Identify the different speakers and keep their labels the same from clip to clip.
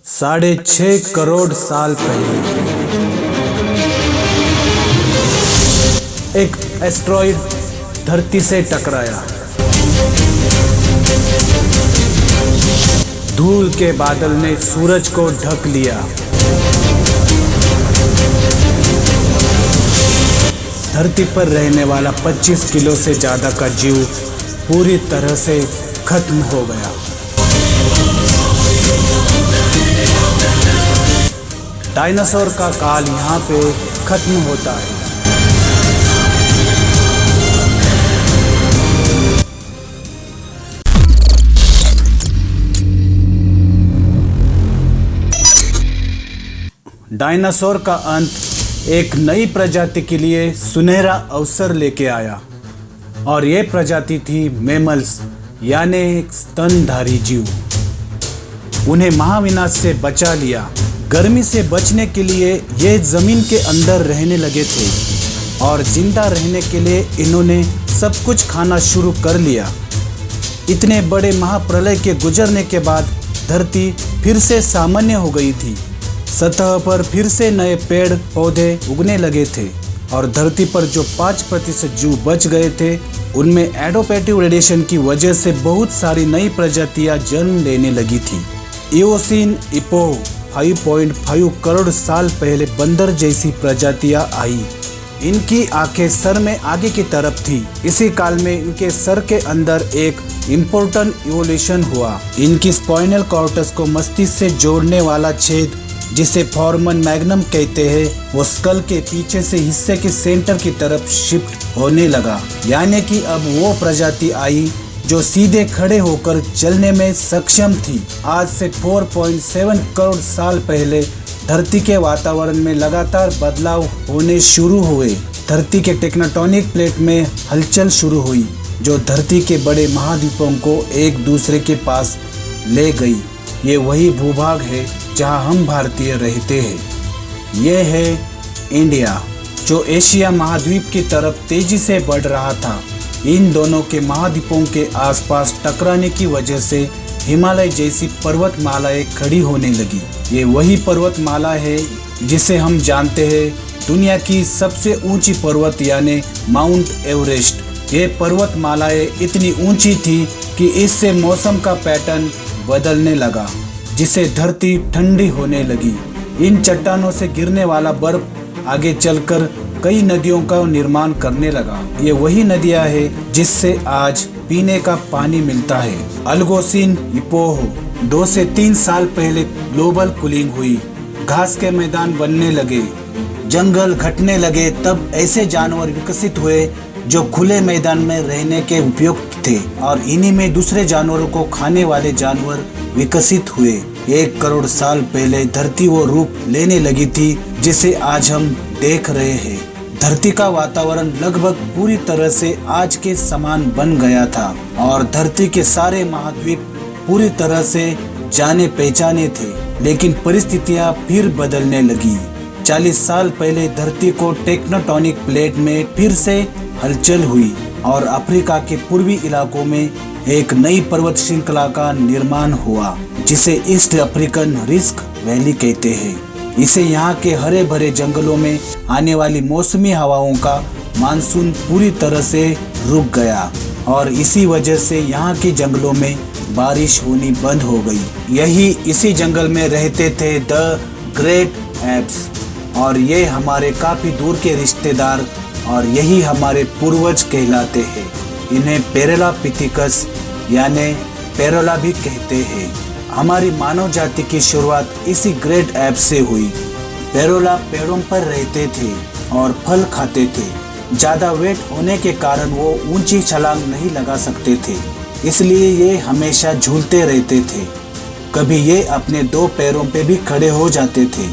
Speaker 1: 6.5 करोड़ साल पहले एक एस्ट्रॉइड धरती से टकराया। धूल के बादल ने सूरज को ढक लिया। धरती पर रहने वाला 25 किलो से ज्यादा का जीव पूरी तरह से खत्म हो गया। डायनासोर का काल यहाँ पे खत्म होता है। डायनासोर का अंत एक नई प्रजाति के लिए सुनहरा अवसर लेके आया और ये प्रजाति थी मैमल्स यानी एक स्तनधारी जीव। उन्हें महाविनाश से बचा लिया। गर्मी से बचने के लिए ये जमीन के अंदर रहने लगे थे और जिंदा रहने के लिए इन्होंने सब कुछ खाना शुरू कर लिया। इतने बड़े महाप्रलय के गुजरने के बाद धरती फिर से सामान्य हो गई थी। सतह पर फिर से नए पेड़ पौधे उगने लगे थे और धरती पर जो 5% जीव बच गए थे उनमें एडोप्टेटिव रेडिएशन की वजह से बहुत सारी नई प्रजातियां जन्म लेने लगी थी। इओसिन इपोह 5.5 करोड़ साल पहले बंदर जैसी प्रजातियां आई। इनकी आंखें सर में आगे की तरफ थी। इसी काल में इनके सर के अंदर एक इम्पोर्टेंट इवोल्यूशन हुआ। इनकी स्पाइनल कॉर्टस को मस्तिष्क से जोड़ने वाला छेद जिसे फोरमन मैग्नम कहते हैं वो स्कल के पीछे से हिस्से के सेंटर की तरफ शिफ्ट होने लगा। यानी कि अब वो प्रजाति आई जो सीधे खड़े होकर चलने में सक्षम थी। आज से 4.7 करोड़ साल पहले धरती के वातावरण में लगातार बदलाव होने शुरू हुए। धरती के टेक्टोनिक प्लेट में हलचल शुरू हुई जो धरती के बड़े महाद्वीपों को एक दूसरे के पास ले गई। ये वही भूभाग है जहां हम भारतीय रहते हैं। यह है इंडिया जो एशिया महाद्वीप की तरफ तेजी से बढ़ रहा था। इन दोनों के महाद्वीपों के आसपास टकराने की वजह से हिमालय जैसी पर्वतमालाएं खड़ी होने लगी। ये वही पर्वतमाला है जिसे हम जानते हैं दुनिया की सबसे ऊंची पर्वत यानी माउंट एवरेस्ट। ये पर्वतमालाएं इतनी ऊंची थी कि इससे मौसम का पैटर्न बदलने लगा जिससे धरती ठंडी होने लगी। इन चट्टानों से गिरने वाला बर्फ आगे चलकर कई नदियों का निर्माण करने लगा। ये वही नदियां हैं जिससे आज पीने का पानी मिलता है। अल्गोसिन इपोह 2 से 3 साल पहले ग्लोबल कूलिंग हुई। घास के मैदान बनने लगे, जंगल घटने लगे। तब ऐसे जानवर विकसित हुए जो खुले मैदान में रहने के उपयुक्त थे और इन्हीं में दूसरे जानवरों को खाने वाले जानवर विकसित हुए। 1 करोड़ साल पहले धरती वो रूप लेने लगी थी जिसे आज हम देख रहे हैं। धरती का वातावरण लगभग पूरी तरह से आज के समान बन गया था और धरती के सारे महाद्वीप पूरी तरह से जाने पहचाने थे। लेकिन परिस्थितियां फिर बदलने लगी। 40 साल पहले धरती को टेक्टोनिक प्लेट में फिर से हलचल हुई और अफ्रीका के पूर्वी इलाकों में एक नई पर्वत श्रृंखला का निर्माण हुआ जिसे ईस्ट अफ्रीकन रिफ्ट वैली कहते हैं। इसे यहाँ के हरे भरे जंगलों में आने वाली मौसमी हवाओं का मानसून पूरी तरह से रुक गया और इसी वजह से यहाँ के जंगलों में बारिश होनी बंद हो गई। इसी जंगल में रहते थे द ग्रेट एप्स और ये हमारे काफी दूर के रिश्तेदार और यही हमारे पूर्वज कहलाते हैं। इन्हें पैरेलापिथिकस यानी पैरेला भी कहते हैं। हमारी मानव जाति की शुरुआत इसी ग्रेट एप से हुई। पैरेला पेड़ों पर रहते थे और फल खाते थे। ज़्यादा वेट होने के कारण वो ऊंची छलांग नहीं लगा सकते थे, इसलिए ये हमेशा झूलते रहते थे। कभी ये अपने 2 पैरों पे भी खड़े हो जाते थे।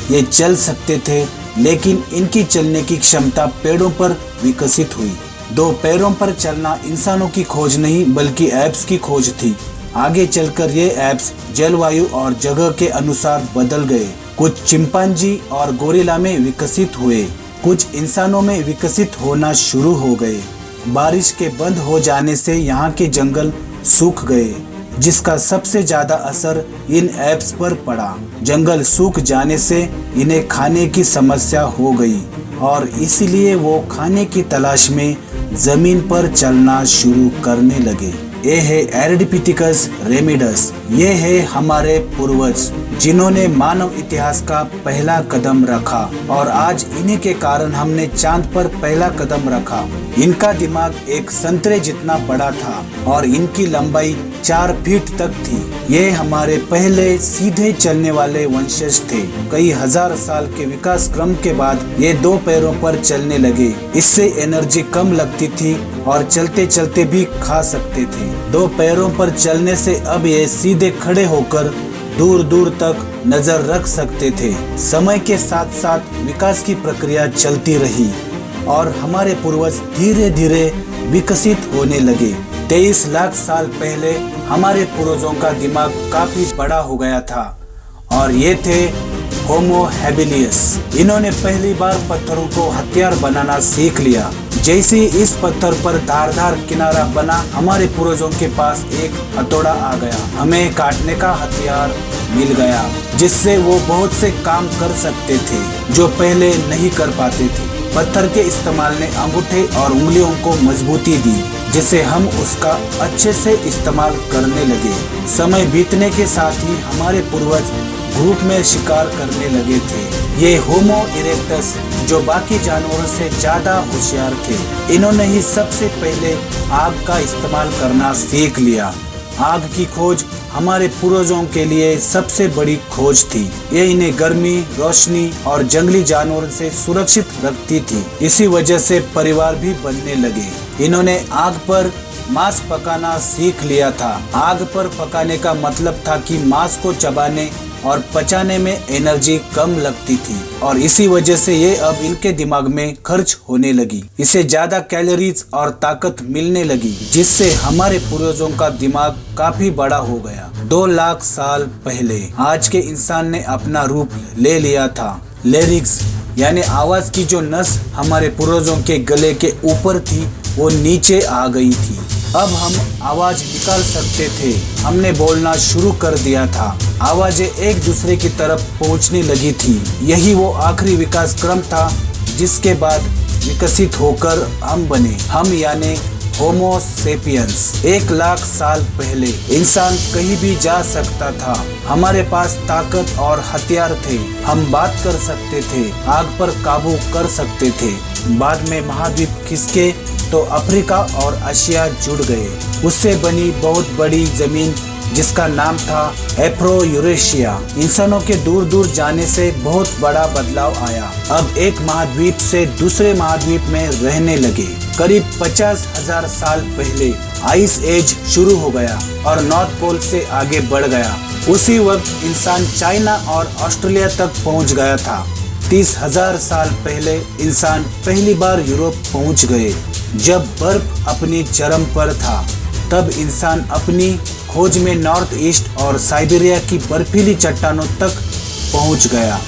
Speaker 1: ये चल सकते थे लेकिन इनकी चलने की क्षमता पेड़ों पर विकसित हुई। 2 पैरों पर चलना इंसानों की खोज नहीं बल्कि एप्स की खोज थी। आगे चलकर ये एप्स जलवायु और जगह के अनुसार बदल गए। कुछ चिंपांजी और गोरिल्ला में विकसित हुए, कुछ इंसानों में विकसित होना शुरू हो गए। बारिश के बंद हो जाने से यहाँ के जंगल सूख गए। जिसका सबसे ज्यादा असर इन एप्स पर पड़ा। जंगल सूख जाने से इन्हें खाने की समस्या हो गई और इसीलिए वो खाने की तलाश में जमीन पर चलना शुरू करने लगे। ये है एरडिपिथिकस रेमिडस। ये है हमारे पूर्वज जिन्होंने मानव इतिहास का पहला कदम रखा और आज इन्हीं के कारण हमने चांद पर पहला कदम रखा। इनका दिमाग एक संतरे जितना बड़ा था और इनकी लंबाई 4 फीट तक थी। ये हमारे पहले सीधे चलने वाले वंशज थे। कई हजार साल के विकास क्रम के बाद ये 2 पैरों पर चलने लगे। इससे एनर्जी कम लगती थी और चलते चलते भी खा सकते थे। 2 पैरों पर चलने से अब ये सीधे खड़े होकर दूर दूर तक नजर रख सकते थे। समय के साथ साथ विकास की प्रक्रिया चलती रही और हमारे पूर्वज धीरे धीरे विकसित होने लगे। 23 लाख साल पहले हमारे पूर्वजों का दिमाग काफी बड़ा हो गया था और ये थे होमो हैबिलियस। इन्होंने पहली बार पत्थरों को हथियार बनाना सीख लिया। जैसे इस पत्थर पर धारदार किनारा बना, हमारे पूर्वजों के पास एक हथौड़ा आ गया। हमें काटने का हथियार मिल गया जिससे वो बहुत से काम कर सकते थे जो पहले नहीं कर पाते थे। पत्थर के इस्तेमाल ने अंगूठे और उंगलियों को मजबूती दी जिससे हम उसका अच्छे से इस्तेमाल करने लगे। समय बीतने के साथ ही हमारे पूर्वज ग्रुप में शिकार करने लगे थे। ये होमो इरेक्टस जो बाकी जानवरों से ज्यादा होशियार थे, इन्होंने ही सबसे पहले आग का इस्तेमाल करना सीख लिया। आग की खोज हमारे पूर्वजों के लिए सबसे बड़ी खोज थी। ये इन्हें गर्मी, रोशनी और जंगली जानवरों से सुरक्षित रखती थी। इसी वजह से परिवार भी बनने लगे। इन्होंने आग पर मांस पकाना सीख लिया था। आग पर पकाने का मतलब था कि मांस को चबाने और पचाने में एनर्जी कम लगती थी और इसी वजह से ये अब इनके दिमाग में खर्च होने लगी। इसे ज्यादा कैलोरीज और ताकत मिलने लगी जिससे हमारे पूर्वजों का दिमाग काफी बड़ा हो गया। 2 लाख साल पहले आज के इंसान ने अपना रूप ले लिया था। लेरिक्स यानी आवाज की जो नस हमारे पूर्वजों के गले के ऊपर थी वो नीचे आ गई थी। अब हम आवाज निकाल सकते थे। हमने बोलना शुरू कर दिया था। आवाजें एक दूसरे की तरफ पहुंचने लगी थी। यही वो आखिरी विकास क्रम था जिसके बाद विकसित होकर हम बने। हम यानी होमो सेपियंस। 1 लाख साल पहले इंसान कहीं भी जा सकता था। हमारे पास ताकत और हथियार थे। हम बात कर सकते थे, आग पर काबू कर सकते थे। बाद में महाद्वीप खिसके तो अफ्रीका और एशिया जुड़ गए। उससे बनी बहुत बड़ी जमीन जिसका नाम था एफ्रो यूरेशिया। इंसानों के दूर दूर जाने से बहुत बड़ा बदलाव आया। अब एक महाद्वीप से दूसरे महाद्वीप में रहने लगे। करीब 50,000 साल पहले आइस एज शुरू हो गया और नॉर्थ पोल से आगे बढ़ गया। उसी वक्त इंसान चाइना और ऑस्ट्रेलिया तक पहुंच गया था। 30,000 साल पहले इंसान पहली बार यूरोप पहुंच गए। जब बर्फ अपनी चरम पर था तब इंसान अपनी खोज में नॉर्थ ईस्ट और साइबेरिया की बर्फीली चट्टानों तक पहुंच गया।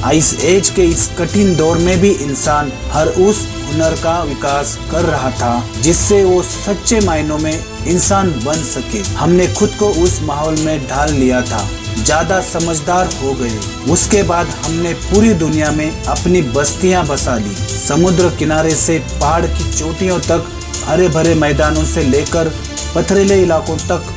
Speaker 1: आइस एज के इस कठिन दौर में भी इंसान हर उस हुनर का विकास कर रहा था जिससे वो सच्चे मायनों में इंसान बन सके। हमने खुद को उस माहौल में ढाल लिया था, ज्यादा समझदार हो गए। उसके बाद हमने पूरी दुनिया में अपनी बस्तियां बसा ली। समुद्र किनारे से पहाड़ की चोटियों तक, हरे भरे मैदानों से लेकर पथरीले इलाकों तक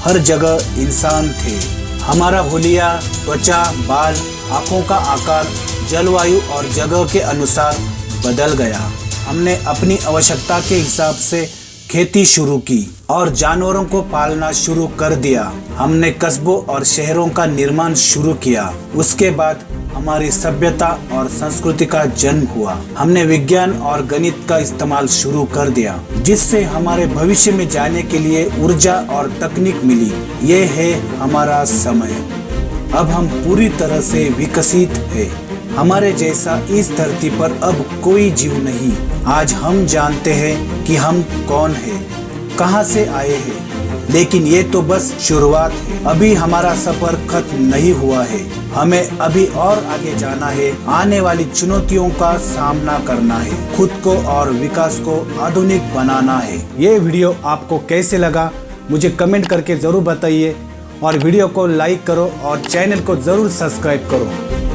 Speaker 1: हर जगह इंसान थे। हमारा हुलिया, त्वचा, बाल, आंखों का आकार जलवायु और जगह के अनुसार बदल गया। हमने अपनी आवश्यकता के हिसाब से खेती शुरू की और जानवरों को पालना शुरू कर दिया। हमने कस्बों और शहरों का निर्माण शुरू किया। उसके बाद हमारी सभ्यता और संस्कृति का जन्म हुआ। हमने विज्ञान और गणित का इस्तेमाल शुरू कर दिया जिससे हमारे भविष्य में जाने के लिए ऊर्जा और तकनीक मिली। ये है हमारा समय। अब हम पूरी तरह से विकसित है। हमारे जैसा इस धरती पर अब कोई जीव नहीं। आज हम जानते हैं कि हम कौन हैं, कहां से आए हैं, लेकिन ये तो बस शुरुआत है। अभी हमारा सफर खत्म नहीं हुआ है। हमें अभी और आगे जाना है। आने वाली चुनौतियों का सामना करना है। खुद को और विकास को आधुनिक बनाना है। ये वीडियो आपको कैसे लगा मुझे कमेंट करके ज़रूर बताइए और वीडियो को लाइक करो और चैनल को ज़रूर सब्सक्राइब करो।